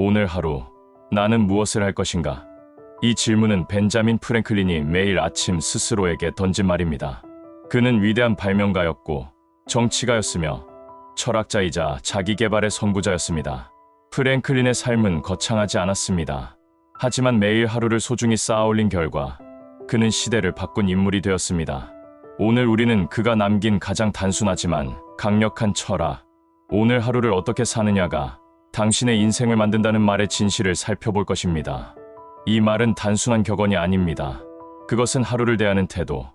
오늘 하루 나는 무엇을 할 것인가? 이 질문은 벤자민 프랭클린이 매일 아침 스스로에게 던진 말입니다. 그는 위대한 발명가였고 정치가였으며 철학자이자 자기개발의 선구자였습니다. 프랭클린의 삶은 거창하지 않았습니다. 하지만 매일 하루를 소중히 쌓아올린 결과 그는 시대를 바꾼 인물이 되었습니다. 오늘 우리는 그가 남긴 가장 단순하지만 강력한 철학, 오늘 하루를 어떻게 사느냐가 당신의 인생을 만든다는 말의 진실을 살펴볼 것입니다. 이 말은 단순한 격언이 아닙니다. 그것은 하루를 대하는 태도,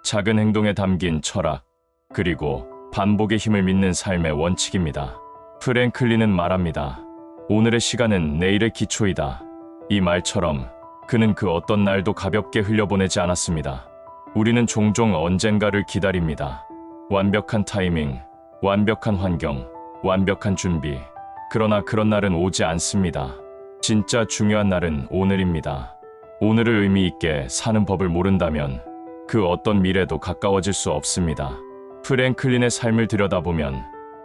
작은 행동에 담긴 철학, 그리고 반복의 힘을 믿는 삶의 원칙입니다. 프랭클린은 말합니다. 오늘의 시간은 내일의 기초이다. 이 말처럼 그는 그 어떤 날도 가볍게 흘려보내지 않았습니다. 우리는 종종 언젠가를 기다립니다. 완벽한 타이밍, 완벽한 환경, 완벽한 준비. 그러나 그런 날은 오지 않습니다. 진짜 중요한 날은 오늘입니다. 오늘을 의미 있게 사는 법을 모른다면 그 어떤 미래도 가까워질 수 없습니다. 프랭클린의 삶을 들여다보면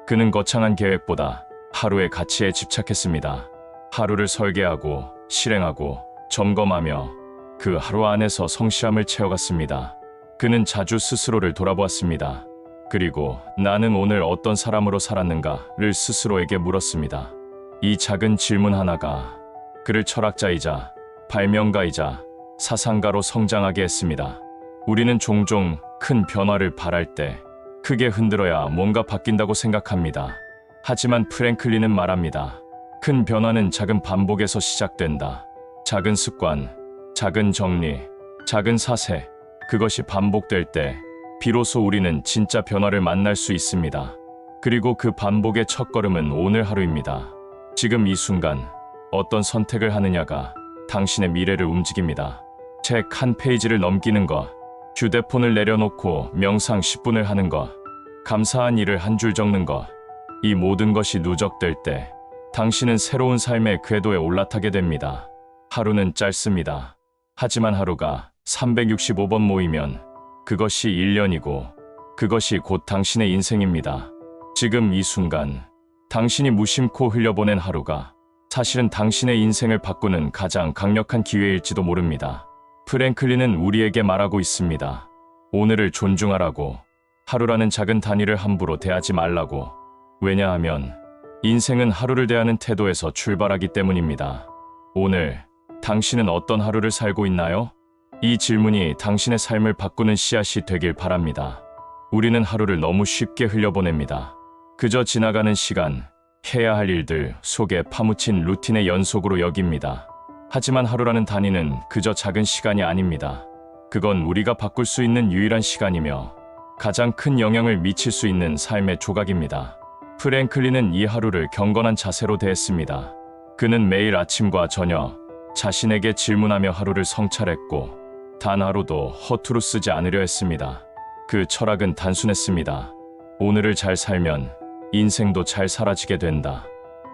그는 거창한 계획보다 하루의 가치에 집착했습니다. 하루를 설계하고 실행하고 점검하며 그 하루 안에서 성실함을 채워갔습니다. 그는 자주 스스로를 돌아보았습니다. 그리고 나는 오늘 어떤 사람으로 살았는가를 스스로에게 물었습니다. 이 작은 질문 하나가 그를 철학자이자 발명가이자 사상가로 성장하게 했습니다. 우리는 종종 큰 변화를 바랄 때 크게 흔들어야 뭔가 바뀐다고 생각합니다. 하지만 프랭클린은 말합니다. 큰 변화는 작은 반복에서 시작된다. 작은 습관, 작은 정리, 작은 사세, 그것이 반복될 때 비로소 우리는 진짜 변화를 만날 수 있습니다. 그리고 그 반복의 첫걸음은 오늘 하루입니다. 지금 이 순간 어떤 선택을 하느냐가 당신의 미래를 움직입니다. 책 한 페이지를 넘기는 것, 휴대폰을 내려놓고 명상 10분을 하는 것, 감사한 일을 한 줄 적는 것, 이 모든 것이 누적될 때 당신은 새로운 삶의 궤도에 올라타게 됩니다. 하루는 짧습니다. 하지만 하루가 365번 모이면 그것이 1년이고 그것이 곧 당신의 인생입니다. 지금 이 순간 당신이 무심코 흘려보낸 하루가 사실은 당신의 인생을 바꾸는 가장 강력한 기회일지도 모릅니다. 프랭클린은 우리에게 말하고 있습니다. 오늘을 존중하라고, 하루라는 작은 단위를 함부로 대하지 말라고. 왜냐하면 인생은 하루를 대하는 태도에서 출발하기 때문입니다. 오늘 당신은 어떤 하루를 살고 있나요? 이 질문이 당신의 삶을 바꾸는 씨앗이 되길 바랍니다. 우리는 하루를 너무 쉽게 흘려보냅니다. 그저 지나가는 시간, 해야 할 일들 속에 파묻힌 루틴의 연속으로 여깁니다. 하지만 하루라는 단위는 그저 작은 시간이 아닙니다. 그건 우리가 바꿀 수 있는 유일한 시간이며 가장 큰 영향을 미칠 수 있는 삶의 조각입니다. 프랭클린은 이 하루를 경건한 자세로 대했습니다. 그는 매일 아침과 저녁 자신에게 질문하며 하루를 성찰했고 단 하루도 허투루 쓰지 않으려 했습니다. 그 철학은 단순했습니다. 오늘을 잘 살면 인생도 잘 사라지게 된다.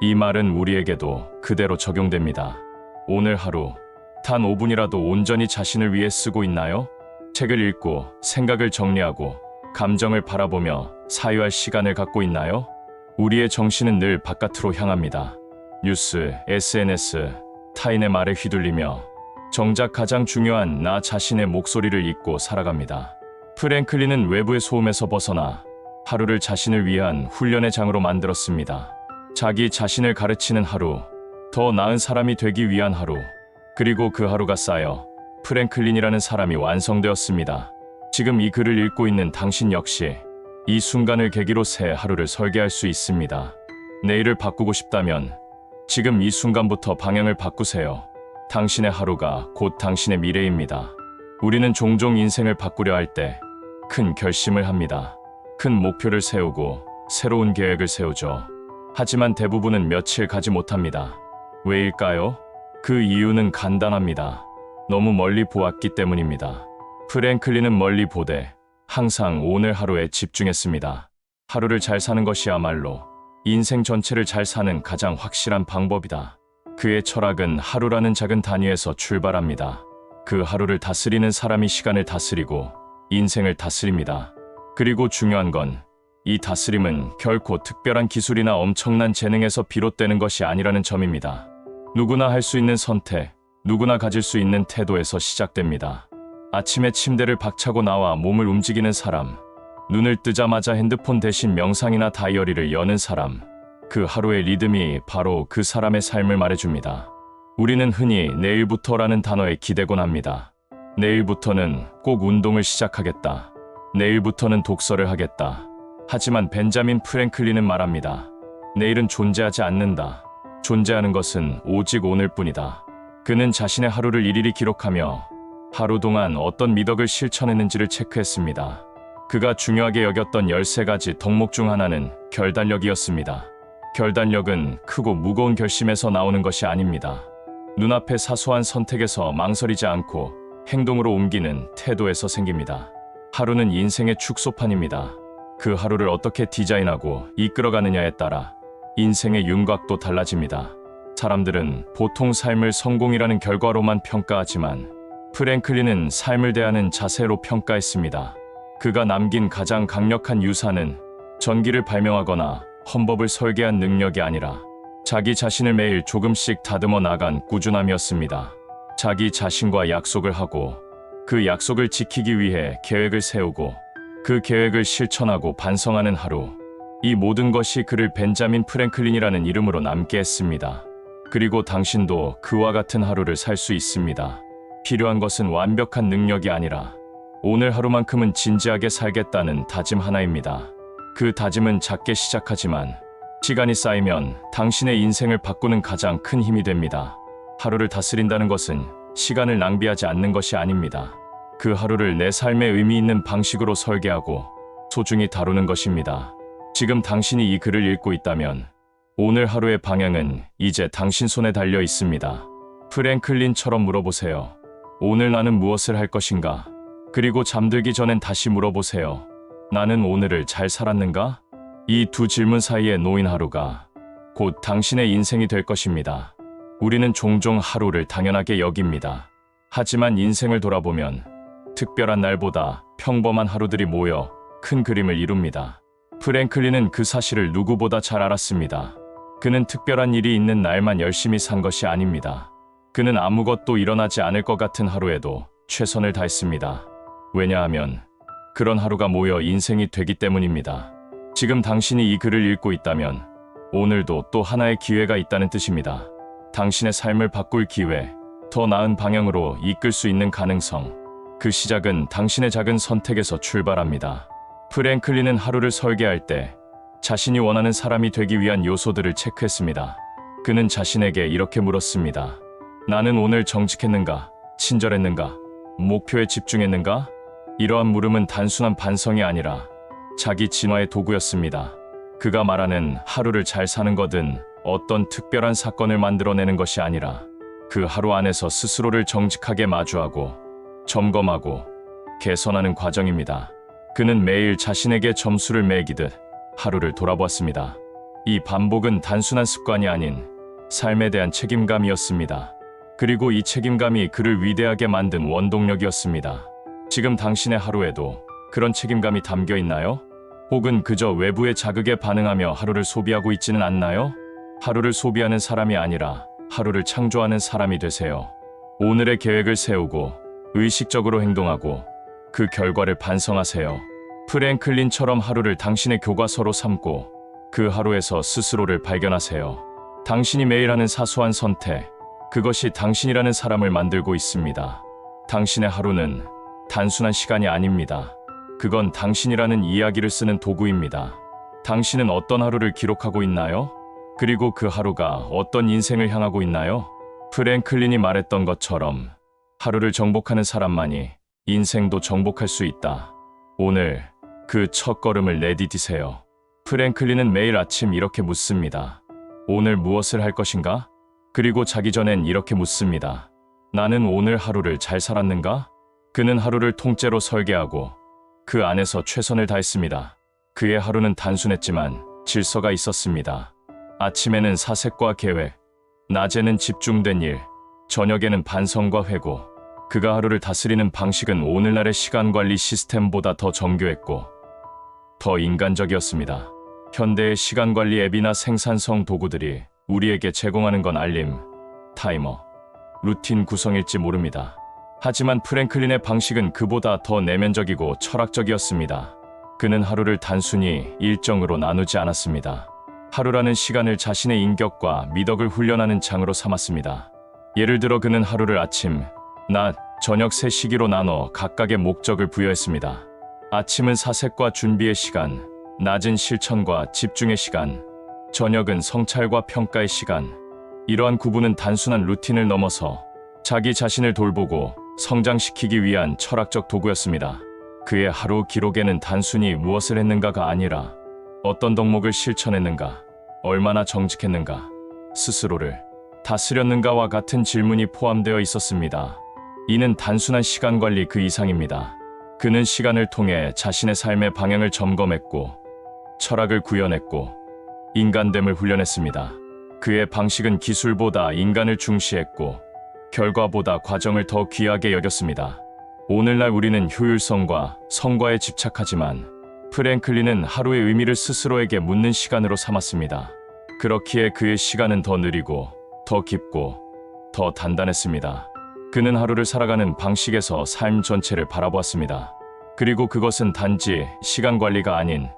이 말은 우리에게도 그대로 적용됩니다. 오늘 하루 단 5분이라도 온전히 자신을 위해 쓰고 있나요? 책을 읽고 생각을 정리하고 감정을 바라보며 사유할 시간을 갖고 있나요? 우리의 정신은 늘 바깥으로 향합니다. 뉴스, SNS, 타인의 말에 휘둘리며 정작 가장 중요한 나 자신의 목소리를 잊고 살아갑니다. 프랭클린은 외부의 소음에서 벗어나 하루를 자신을 위한 훈련의 장으로 만들었습니다. 자기 자신을 가르치는 하루, 더 나은 사람이 되기 위한 하루, 그리고 그 하루가 쌓여 프랭클린이라는 사람이 완성되었습니다. 지금 이 글을 읽고 있는 당신 역시 이 순간을 계기로 새 하루를 설계할 수 있습니다. 내일을 바꾸고 싶다면 지금 이 순간부터 방향을 바꾸세요. 당신의 하루가 곧 당신의 미래입니다. 우리는 종종 인생을 바꾸려 할 때 큰 결심을 합니다. 큰 목표를 세우고 새로운 계획을 세우죠. 하지만 대부분은 며칠 가지 못합니다. 왜일까요? 그 이유는 간단합니다. 너무 멀리 보았기 때문입니다. 프랭클린은 멀리 보되 항상 오늘 하루에 집중했습니다. 하루를 잘 사는 것이야말로 인생 전체를 잘 사는 가장 확실한 방법이다. 그의 철학은 하루라는 작은 단위에서 출발합니다. 그 하루를 다스리는 사람이 시간을 다스리고 인생을 다스립니다. 그리고 중요한 건 이 다스림은 결코 특별한 기술이나 엄청난 재능에서 비롯되는 것이 아니라는 점입니다. 누구나 할 수 있는 선택, 누구나 가질 수 있는 태도에서 시작됩니다. 아침에 침대를 박차고 나와 몸을 움직이는 사람, 눈을 뜨자마자 핸드폰 대신 명상이나 다이어리를 여는 사람, 그 하루의 리듬이 바로 그 사람의 삶을 말해줍니다. 우리는 흔히 내일부터라는 단어에 기대곤 합니다. 내일부터는 꼭 운동을 시작하겠다. 내일부터는 독서를 하겠다. 하지만 벤자민 프랭클린은 말합니다. 내일은 존재하지 않는다. 존재하는 것은 오직 오늘뿐이다. 그는 자신의 하루를 일일이 기록하며 하루 동안 어떤 미덕을 실천했는지를 체크했습니다. 그가 중요하게 여겼던 13가지 덕목 중 하나는 결단력이었습니다. 결단력은 크고 무거운 결심에서 나오는 것이 아닙니다. 눈앞의 사소한 선택에서 망설이지 않고 행동으로 옮기는 태도에서 생깁니다. 하루는 인생의 축소판입니다. 그 하루를 어떻게 디자인하고 이끌어가느냐에 따라 인생의 윤곽도 달라집니다. 사람들은 보통 삶을 성공이라는 결과로만 평가하지만 프랭클린은 삶을 대하는 자세로 평가했습니다. 그가 남긴 가장 강력한 유산은 전기를 발명하거나 헌법을 설계한 능력이 아니라 자기 자신을 매일 조금씩 다듬어 나간 꾸준함이었습니다. 자기 자신과 약속을 하고 그 약속을 지키기 위해 계획을 세우고 그 계획을 실천하고 반성하는 하루. 이 모든 것이 그를 벤자민 프랭클린이라는 이름으로 남게 했습니다. 그리고 당신도 그와 같은 하루를 살 수 있습니다. 필요한 것은 완벽한 능력이 아니라 오늘 하루만큼은 진지하게 살겠다는 다짐 하나입니다. 그 다짐은 작게 시작하지만 시간이 쌓이면 당신의 인생을 바꾸는 가장 큰 힘이 됩니다. 하루를 다스린다는 것은 시간을 낭비하지 않는 것이 아닙니다. 그 하루를 내 삶의 의미 있는 방식으로 설계하고 소중히 다루는 것입니다. 지금 당신이 이 글을 읽고 있다면 오늘 하루의 방향은 이제 당신 손에 달려 있습니다. 프랭클린처럼 물어보세요. 오늘 나는 무엇을 할 것인가? 그리고 잠들기 전엔 다시 물어보세요. 나는 오늘을 잘 살았는가? 이 두 질문 사이에 놓인 하루가 곧 당신의 인생이 될 것입니다. 우리는 종종 하루를 당연하게 여깁니다. 하지만 인생을 돌아보면 특별한 날보다 평범한 하루들이 모여 큰 그림을 이룹니다. 프랭클린은 그 사실을 누구보다 잘 알았습니다. 그는 특별한 일이 있는 날만 열심히 산 것이 아닙니다. 그는 아무것도 일어나지 않을 것 같은 하루에도 최선을 다했습니다. 왜냐하면 그런 하루가 모여 인생이 되기 때문입니다. 지금 당신이 이 글을 읽고 있다면 오늘도 또 하나의 기회가 있다는 뜻입니다. 당신의 삶을 바꿀 기회, 더 나은 방향으로 이끌 수 있는 가능성. 그 시작은 당신의 작은 선택에서 출발합니다. 프랭클린은 하루를 설계할 때 자신이 원하는 사람이 되기 위한 요소들을 체크했습니다. 그는 자신에게 이렇게 물었습니다. 나는 오늘 정직했는가? 친절했는가? 목표에 집중했는가? 이러한 물음은 단순한 반성이 아니라 자기 진화의 도구였습니다. 그가 말하는 하루를 잘 사는 것은 어떤 특별한 사건을 만들어내는 것이 아니라 그 하루 안에서 스스로를 정직하게 마주하고 점검하고 개선하는 과정입니다. 그는 매일 자신에게 점수를 매기듯 하루를 돌아보았습니다. 이 반복은 단순한 습관이 아닌 삶에 대한 책임감이었습니다. 그리고 이 책임감이 그를 위대하게 만든 원동력이었습니다. 지금 당신의 하루에도 그런 책임감이 담겨 있나요? 혹은 그저 외부의 자극에 반응하며 하루를 소비하고 있지는 않나요? 하루를 소비하는 사람이 아니라 하루를 창조하는 사람이 되세요. 오늘의 계획을 세우고 의식적으로 행동하고 그 결과를 반성하세요. 프랭클린처럼 하루를 당신의 교과서로 삼고 그 하루에서 스스로를 발견하세요. 당신이 매일 하는 사소한 선택, 그것이 당신이라는 사람을 만들고 있습니다. 당신의 하루는 단순한 시간이 아닙니다. 그건 당신이라는 이야기를 쓰는 도구입니다. 당신은 어떤 하루를 기록하고 있나요? 그리고 그 하루가 어떤 인생을 향하고 있나요? 프랭클린이 말했던 것처럼 하루를 정복하는 사람만이 인생도 정복할 수 있다. 오늘 그 첫 걸음을 내디디세요. 프랭클린은 매일 아침 이렇게 묻습니다. 오늘 무엇을 할 것인가? 그리고 자기 전엔 이렇게 묻습니다. 나는 오늘 하루를 잘 살았는가? 그는 하루를 통째로 설계하고 그 안에서 최선을 다했습니다. 그의 하루는 단순했지만 질서가 있었습니다. 아침에는 사색과 계획, 낮에는 집중된 일, 저녁에는 반성과 회고. 그가 하루를 다스리는 방식은 오늘날의 시간관리 시스템보다 더 정교했고 더 인간적이었습니다. 현대의 시간관리 앱이나 생산성 도구들이 우리에게 제공하는 건 알림, 타이머, 루틴 구성일지 모릅니다. 하지만 프랭클린의 방식은 그보다 더 내면적이고 철학적이었습니다. 그는 하루를 단순히 일정으로 나누지 않았습니다. 하루라는 시간을 자신의 인격과 미덕을 훈련하는 장으로 삼았습니다. 예를 들어 그는 하루를 아침, 낮, 저녁 세 시기로 나눠 각각의 목적을 부여했습니다. 아침은 사색과 준비의 시간, 낮은 실천과 집중의 시간, 저녁은 성찰과 평가의 시간. 이러한 구분은 단순한 루틴을 넘어서 자기 자신을 돌보고 성장시키기 위한 철학적 도구였습니다. 그의 하루 기록에는 단순히 무엇을 했는가가 아니라 어떤 덕목을 실천했는가, 얼마나 정직했는가, 스스로를 다스렸는가와 같은 질문이 포함되어 있었습니다. 이는 단순한 시간 관리 그 이상입니다. 그는 시간을 통해 자신의 삶의 방향을 점검했고 철학을 구현했고 인간됨을 훈련했습니다. 그의 방식은 기술보다 인간을 중시했고 결과보다 과정을 더 귀하게 여겼습니다. 오늘날 우리는 효율성과 성과에 집착하지만 프랭클린은 하루의 의미를 스스로에게 묻는 시간으로 삼았습니다. 그렇기에 그의 시간은 더 느리고 더 깊고 더 단단했습니다. 그는 하루를 살아가는 방식에서 삶 전체를 바라보았습니다. 그리고 그것은 단지 시간 관리가 아닌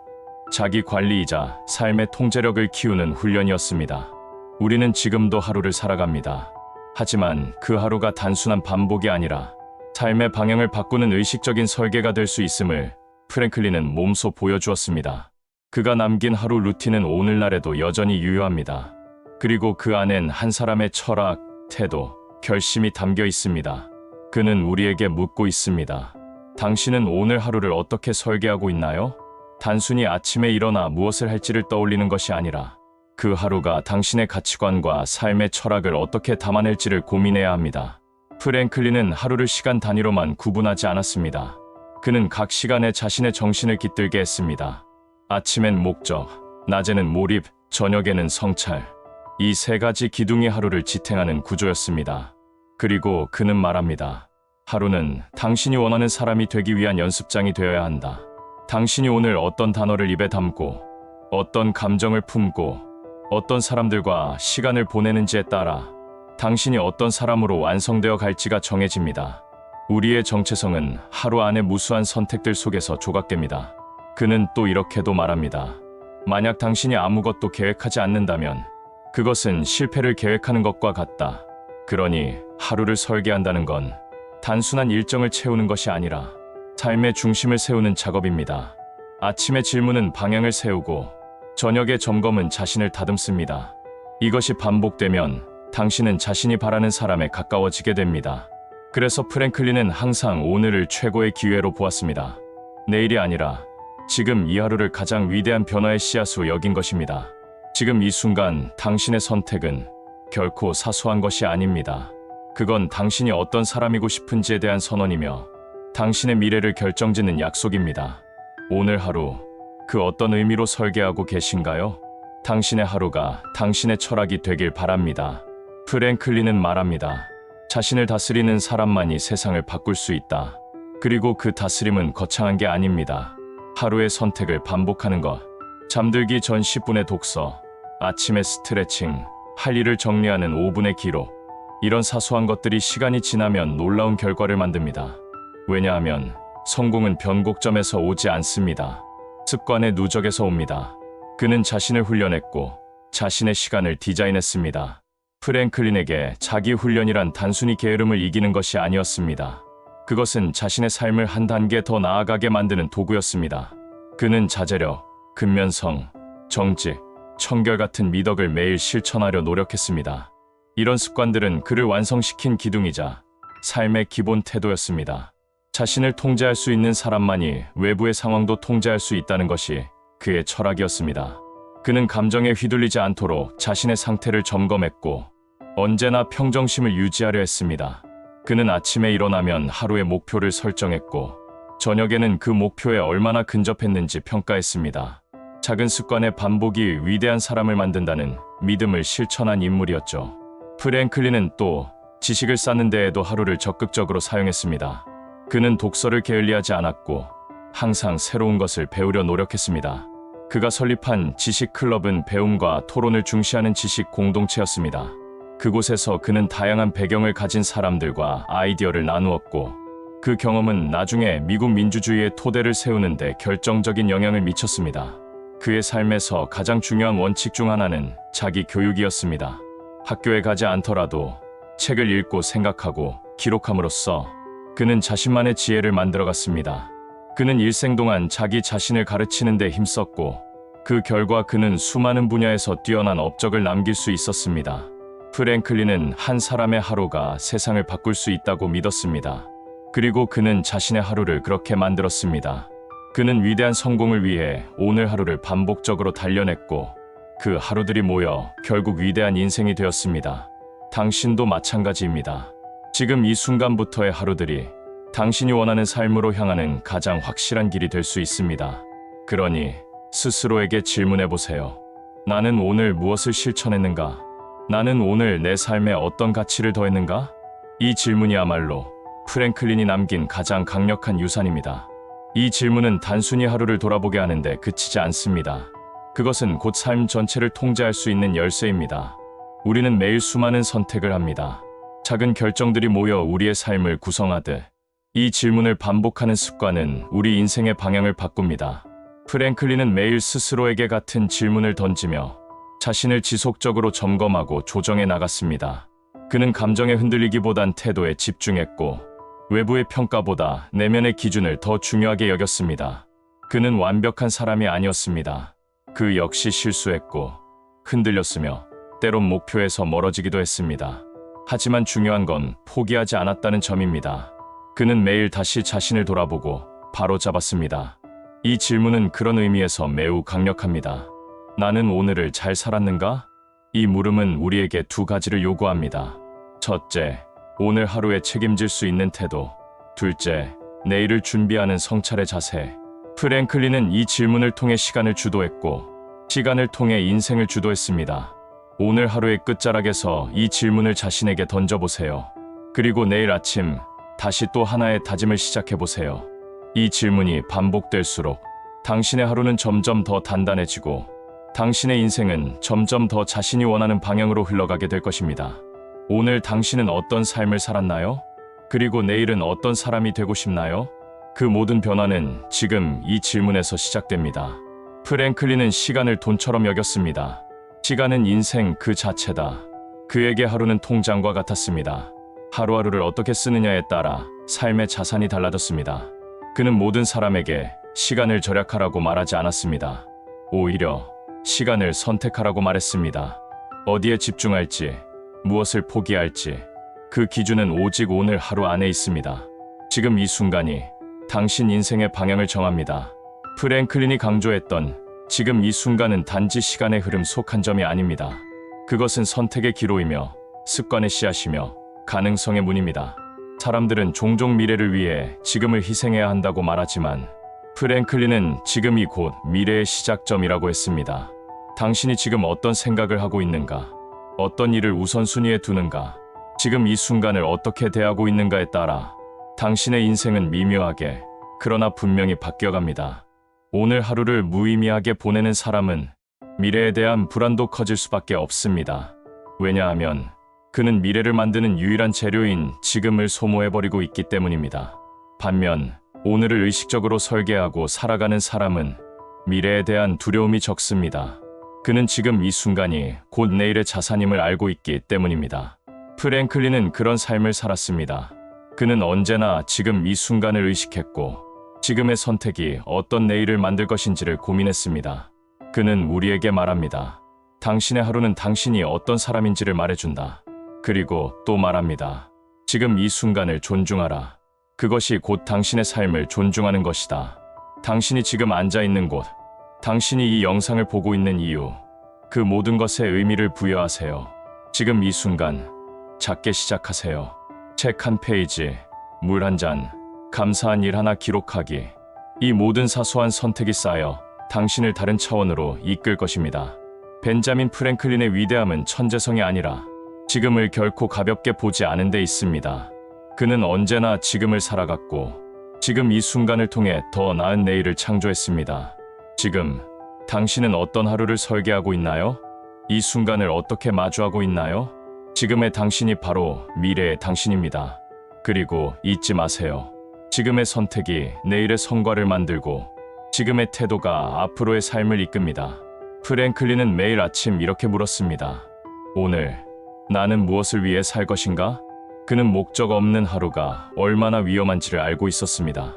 자기 관리이자 삶의 통제력을 키우는 훈련이었습니다. 우리는 지금도 하루를 살아갑니다. 하지만 그 하루가 단순한 반복이 아니라 삶의 방향을 바꾸는 의식적인 설계가 될 수 있음을 프랭클린은 몸소 보여주었습니다. 그가 남긴 하루 루틴은 오늘날에도 여전히 유효합니다. 그리고 그 안엔 한 사람의 철학, 태도, 결심이 담겨 있습니다. 그는 우리에게 묻고 있습니다. 당신은 오늘 하루를 어떻게 설계하고 있나요? 단순히 아침에 일어나 무엇을 할지를 떠올리는 것이 아니라 그 하루가 당신의 가치관과 삶의 철학을 어떻게 담아낼지를 고민해야 합니다. 프랭클린은 하루를 시간 단위로만 구분하지 않았습니다. 그는 각 시간에 자신의 정신을 깃들게 했습니다. 아침엔 목적, 낮에는 몰입, 저녁에는 성찰. 이 세 가지 기둥이 하루를 지탱하는 구조였습니다. 그리고 그는 말합니다. 하루는 당신이 원하는 사람이 되기 위한 연습장이 되어야 한다. 당신이 오늘 어떤 단어를 입에 담고 어떤 감정을 품고 어떤 사람들과 시간을 보내는지에 따라 당신이 어떤 사람으로 완성되어 갈지가 정해집니다. 우리의 정체성은 하루 안의 무수한 선택들 속에서 조각됩니다. 그는 또 이렇게도 말합니다. 만약 당신이 아무것도 계획하지 않는다면 그것은 실패를 계획하는 것과 같다. 그러니 하루를 설계한다는 건 단순한 일정을 채우는 것이 아니라 삶의 중심을 세우는 작업입니다. 아침의 질문은 방향을 세우고 저녁의 점검은 자신을 다듬습니다. 이것이 반복되면 당신은 자신이 바라는 사람에 가까워지게 됩니다. 그래서 프랭클린은 항상 오늘을 최고의 기회로 보았습니다. 내일이 아니라 지금 이 하루를 가장 위대한 변화의 씨앗으로 여긴 것입니다. 지금 이 순간 당신의 선택은 결코 사소한 것이 아닙니다. 그건 당신이 어떤 사람이고 싶은지에 대한 선언이며 당신의 미래를 결정짓는 약속입니다. 오늘 하루 그 어떤 의미로 설계하고 계신가요? 당신의 하루가 당신의 철학이 되길 바랍니다. 프랭클린은 말합니다. 자신을 다스리는 사람만이 세상을 바꿀 수 있다. 그리고 그 다스림은 거창한 게 아닙니다. 하루의 선택을 반복하는 것, 잠들기 전 10분의 독서, 아침의 스트레칭, 할 일을 정리하는 5분의 기록. 이런 사소한 것들이 시간이 지나면 놀라운 결과를 만듭니다. 왜냐하면 성공은 변곡점에서 오지 않습니다. 습관의 누적에서 옵니다. 그는 자신을 훈련했고 자신의 시간을 디자인했습니다. 프랭클린에게 자기 훈련이란 단순히 게으름을 이기는 것이 아니었습니다. 그것은 자신의 삶을 한 단계 더 나아가게 만드는 도구였습니다. 그는 자제력, 근면성, 정직, 청결 같은 미덕을 매일 실천하려 노력했습니다. 이런 습관들은 그를 완성시킨 기둥이자 삶의 기본 태도였습니다. 자신을 통제할 수 있는 사람만이 외부의 상황도 통제할 수 있다는 것이 그의 철학이었습니다. 그는 감정에 휘둘리지 않도록 자신의 상태를 점검했고 언제나 평정심을 유지하려 했습니다. 그는 아침에 일어나면 하루의 목표를 설정했고 저녁에는 그 목표에 얼마나 근접했는지 평가했습니다. 작은 습관의 반복이 위대한 사람을 만든다는 믿음을 실천한 인물이었죠. 프랭클린은 또 지식을 쌓는 데에도 하루를 적극적으로 사용했습니다. 그는 독서를 게을리하지 않았고 항상 새로운 것을 배우려 노력했습니다. 그가 설립한 지식 클럽은 배움과 토론을 중시하는 지식 공동체였습니다. 그곳에서 그는 다양한 배경을 가진 사람들과 아이디어를 나누었고, 그 경험은 나중에 미국 민주주의의 토대를 세우는 데 결정적인 영향을 미쳤습니다. 그의 삶에서 가장 중요한 원칙 중 하나는 자기 교육이었습니다. 학교에 가지 않더라도 책을 읽고 생각하고 기록함으로써 그는 자신만의 지혜를 만들어갔습니다. 그는 일생 동안 자기 자신을 가르치는 데 힘썼고, 그 결과 그는 수많은 분야에서 뛰어난 업적을 남길 수 있었습니다. 프랭클린은 한 사람의 하루가 세상을 바꿀 수 있다고 믿었습니다. 그리고 그는 자신의 하루를 그렇게 만들었습니다. 그는 위대한 성공을 위해 오늘 하루를 반복적으로 단련했고, 그 하루들이 모여 결국 위대한 인생이 되었습니다. 당신도 마찬가지입니다. 지금 이 순간부터의 하루들이 당신이 원하는 삶으로 향하는 가장 확실한 길이 될 수 있습니다. 그러니 스스로에게 질문해 보세요. 나는 오늘 무엇을 실천했는가? 나는 오늘 내 삶에 어떤 가치를 더했는가? 이 질문이야말로 프랭클린이 남긴 가장 강력한 유산입니다. 이 질문은 단순히 하루를 돌아보게 하는데 그치지 않습니다. 그것은 곧 삶 전체를 통제할 수 있는 열쇠입니다. 우리는 매일 수많은 선택을 합니다. 작은 결정들이 모여 우리의 삶을 구성하듯 이 질문을 반복하는 습관은 우리 인생의 방향을 바꿉니다. 프랭클린은 매일 스스로에게 같은 질문을 던지며 자신을 지속적으로 점검하고 조정해 나갔습니다. 그는 감정에 흔들리기보단 태도에 집중했고, 외부의 평가보다 내면의 기준을 더 중요하게 여겼습니다. 그는 완벽한 사람이 아니었습니다. 그 역시 실수했고, 흔들렸으며, 때론 목표에서 멀어지기도 했습니다. 하지만 중요한 건 포기하지 않았다는 점입니다. 그는 매일 다시 자신을 돌아보고 바로잡았습니다. 이 질문은 그런 의미에서 매우 강력합니다. 나는 오늘을 잘 살았는가? 이 물음은 우리에게 두 가지를 요구합니다. 첫째, 오늘 하루에 책임질 수 있는 태도. 둘째, 내일을 준비하는 성찰의 자세. 프랭클린은 이 질문을 통해 시간을 주도했고, 시간을 통해 인생을 주도했습니다. 오늘 하루의 끝자락에서 이 질문을 자신에게 던져보세요. 그리고 내일 아침 다시 또 하나의 다짐을 시작해보세요. 이 질문이 반복될수록 당신의 하루는 점점 더 단단해지고, 당신의 인생은 점점 더 자신이 원하는 방향으로 흘러가게 될 것입니다. 오늘 당신은 어떤 삶을 살았나요? 그리고 내일은 어떤 사람이 되고 싶나요? 그 모든 변화는 지금 이 질문에서 시작됩니다. 프랭클린은 시간을 돈처럼 여겼습니다. 시간은 인생 그 자체다. 그에게 하루는 통장과 같았습니다. 하루하루를 어떻게 쓰느냐에 따라 삶의 자산이 달라졌습니다. 그는 모든 사람에게 시간을 절약하라고 말하지 않았습니다. 오히려 시간을 선택하라고 말했습니다. 어디에 집중할지, 무엇을 포기할지, 그 기준은 오직 오늘 하루 안에 있습니다. 지금 이 순간이 당신 인생의 방향을 정합니다. 프랭클린이 강조했던 지금 이 순간은 단지 시간의 흐름 속 한 점이 아닙니다. 그것은 선택의 기로이며 습관의 씨앗이며 가능성의 문입니다. 사람들은 종종 미래를 위해 지금을 희생해야 한다고 말하지만, 프랭클린은 지금이 곧 미래의 시작점이라고 했습니다. 당신이 지금 어떤 생각을 하고 있는가, 어떤 일을 우선순위에 두는가, 지금 이 순간을 어떻게 대하고 있는가에 따라 당신의 인생은 미묘하게, 그러나 분명히 바뀌어갑니다. 오늘 하루를 무의미하게 보내는 사람은 미래에 대한 불안도 커질 수밖에 없습니다. 왜냐하면 그는 미래를 만드는 유일한 재료인 지금을 소모해버리고 있기 때문입니다. 반면 오늘을 의식적으로 설계하고 살아가는 사람은 미래에 대한 두려움이 적습니다. 그는 지금 이 순간이 곧 내일의 자산임을 알고 있기 때문입니다. 프랭클린은 그런 삶을 살았습니다. 그는 언제나 지금 이 순간을 의식했고, 지금의 선택이 어떤 내일을 만들 것인지를 고민했습니다. 그는 우리에게 말합니다. 당신의 하루는 당신이 어떤 사람인지를 말해준다. 그리고 또 말합니다. 지금 이 순간을 존중하라. 그것이 곧 당신의 삶을 존중하는 것이다. 당신이 지금 앉아있는 곳, 당신이 이 영상을 보고 있는 이유, 그 모든 것에 의미를 부여하세요. 지금 이 순간, 작게 시작하세요. 책 한 페이지, 물 한 잔, 감사한 일 하나 기록하기. 이 모든 사소한 선택이 쌓여 당신을 다른 차원으로 이끌 것입니다. 벤자민 프랭클린의 위대함은 천재성이 아니라 지금을 결코 가볍게 보지 않은 데 있습니다. 그는 언제나 지금을 살아갔고, 지금 이 순간을 통해 더 나은 내일을 창조했습니다. 지금 당신은 어떤 하루를 설계하고 있나요? 이 순간을 어떻게 마주하고 있나요? 지금의 당신이 바로 미래의 당신입니다. 그리고 잊지 마세요. 지금의 선택이 내일의 성과를 만들고 지금의 태도가 앞으로의 삶을 이끕니다. 프랭클린은 매일 아침 이렇게 물었습니다. 오늘 나는 무엇을 위해 살 것인가? 그는 목적 없는 하루가 얼마나 위험한지를 알고 있었습니다.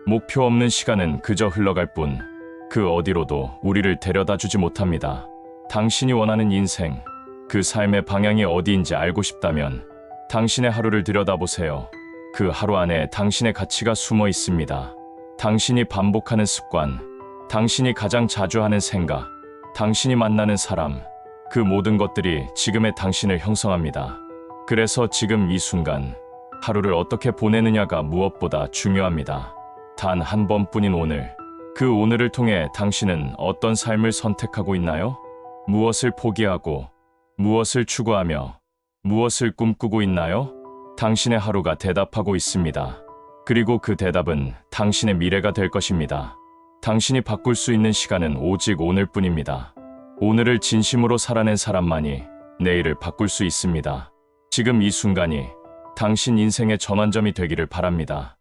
목표 없는 시간은 그저 흘러갈 뿐 그 어디로도 우리를 데려다 주지 못합니다. 당신이 원하는 인생, 그 삶의 방향이 어디인지 알고 싶다면 당신의 하루를 들여다보세요. 그 하루 안에 당신의 가치가 숨어 있습니다. 당신이 반복하는 습관, 당신이 가장 자주 하는 생각, 당신이 만나는 사람, 그 모든 것들이 지금의 당신을 형성합니다. 그래서 지금 이 순간 하루를 어떻게 보내느냐가 무엇보다 중요합니다. 단 한 번뿐인 오늘, 그 오늘을 통해 당신은 어떤 삶을 선택하고 있나요? 무엇을 포기하고 무엇을 추구하며 무엇을 꿈꾸고 있나요? 당신의 하루가 대답하고 있습니다. 그리고 그 대답은 당신의 미래가 될 것입니다. 당신이 바꿀 수 있는 시간은 오직 오늘뿐입니다. 오늘을 진심으로 살아낸 사람만이 내일을 바꿀 수 있습니다. 지금 이 순간이 당신 인생의 전환점이 되기를 바랍니다.